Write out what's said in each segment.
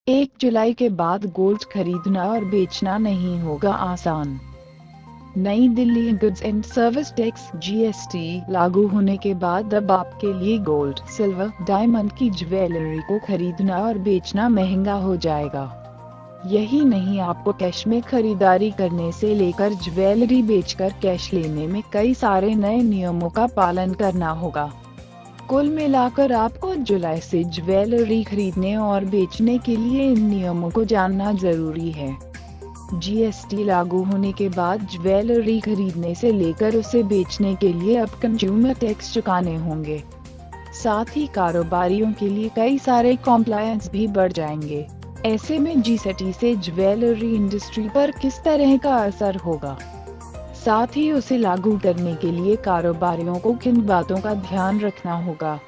1 जुलाई के बाद गोल्ड खरीदना और बेचना नहीं होगा आसान। नई Delhi goods and service tax (GST) लागू होने के बाद अब आपके लिए गोल्ड, सिल्वर, डायमंड की ज्वेलरी को खरीदना और बेचना महंगा हो जाएगा। यही नहीं, आपको कैश में खरीदारी करने से लेकर ज्वेलरी बेचकर कैश लेने में कई सारे नए नियमों का पालन करना होगा। कुल मिलाकर आपको जुलाई से ज्वेलरी खरीदने और बेचने के लिए इन नियमों को जानना जरूरी है। जीएसटी लागू होने के बाद ज्वेलरी खरीदने से लेकर उसे बेचने के लिए अब कंज्यूमर टैक्स चुकाने होंगे। साथ ही कारोबारियों के लिए कई सारे कॉम्प्लायंस भी बढ़ जाएंगे। ऐसे में जीएसटी से ज्वेलरी इंडस्ट्री पर किस तरह का असर होगा, साथ ही उसे लागू करने के लिए कारोबारियों को किन बातों का ध्यान रखना होगा।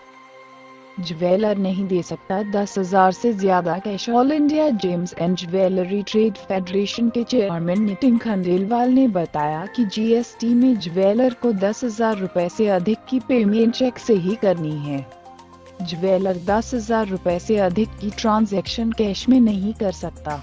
ज्वेलर नहीं दे सकता 10,000 से ज्यादा cash. All India James and jewellery trade federation के चेयरमैन नितिन खंडेलवाल ने बताया कि जीएसटी में ज्वेलर को 10,000 रुपए से अधिक की पेमेंट चेक से ही करनी है। ज्वेलर 10,000 रुपए से अधिक की ट्रांजैक्शन कैश में नहीं कर सकता।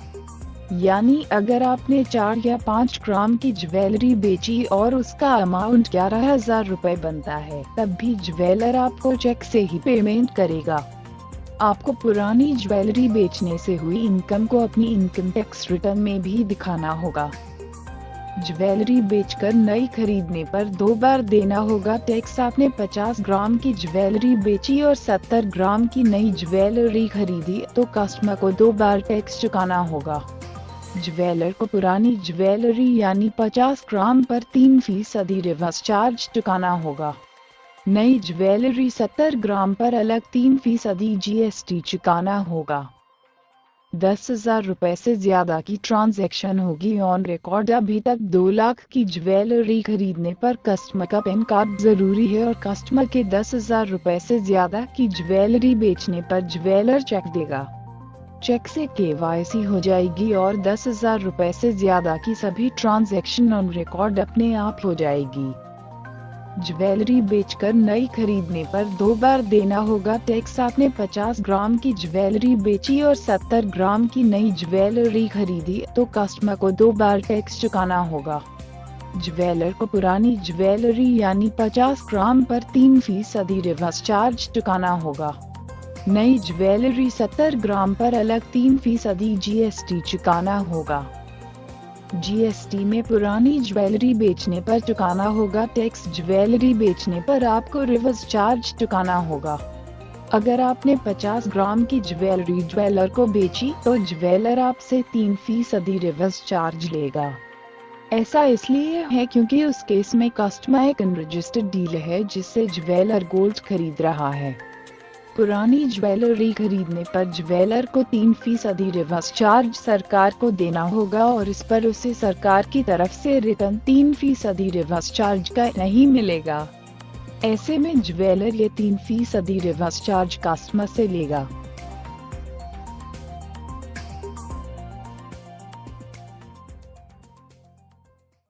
यानी अगर आपने 4 या 5 ग्राम की ज्वेलरी बेची और उसका अमाउंट 11,000 रुपए बनता है, तब भी ज्वेलर आपको चेक से ही पेमेंट करेगा। आपको पुरानी ज्वेलरी बेचने से हुई इनकम को अपनी इनकम टैक्स रिटर्न में भी दिखाना होगा। ज्वेलरी बेचकर नई खरीदने पर 2 बार देना होगा टैक्स। आपने 50 ग्राम की ज्वेलरी बेची और 70 ग्राम की नई ज्वेलरी खरीदी तो कस्टमर को 2 बार टैक्स चुकाना होगा। ज्वेलर को पुरानी ज्वेलरी यानी 50 ग्राम पर 3% रिवर्स चार्ज चुकाना होगा। नई ज्वेलरी 70 ग्राम पर अलग 3% जीएसटी चुकाना होगा। 10,000 रुपए से ज्यादा की ट्रांजैक्शन होगी ऑन रिकॉर्ड। अभी तक 2 लाख की ज्वेलरी खरीदने पर कस्टमर का पैन कार्ड जरूरी है और कस्टमर के 10,000 रुपए से ज्यादा की ज्वेलरी बेचने पर ज्वेलर चेक देगा। चेक से केवाईसी हो जाएगी और 10,000 रुपए से ज्यादा की सभी ट्रांजैक्शन ऑन रिकॉर्ड अपने आप हो जाएगी। ज्वेलरी बेचकर नई खरीदने पर 2 बार देना होगा टैक्स। आपने 50 ग्राम की ज्वेलरी बेची और 70 ग्राम की नई ज्वेलरी खरीदी तो कस्टमर को 2 बार टैक्स चुकाना होगा। ज्वेलर को पुरानी ज्वेलरी यानी 50 ग्राम पर 3% रिवर्स चार्ज चुकाना होगा। नई ज्वेलरी 70 ग्राम पर अलग 3% जीएसटी चुकाना होगा। जीएसटी में पुरानी ज्वेलरी बेचने पर चुकाना होगा टैक्स। ज्वेलरी बेचने पर आपको रिवर्स चार्ज चुकाना होगा। अगर आपने 50 ग्राम की ज्वेलरी ज्वेलर को बेची तो ज्वेलर आपसे 3% रिवर्स चार्ज लेगा। ऐसा इसलिए है क्योंकि उस केस में कस्टमर एक अनरजिस्टर्ड डीलर है जिससे ज्वेलर गोल्ड खरीद रहा है। पुरानी ज्वेलरी खरीदने पर ज्वेलर को 3% रिवर्स चार्ज सरकार को देना होगा और इस पर उसे सरकार की तरफ से रिटर्न 3% रिवर्स चार्ज का नहीं मिलेगा। ऐसे में ज्वेलर ये 3% रिवर्स चार्ज कस्टमर से लेगा।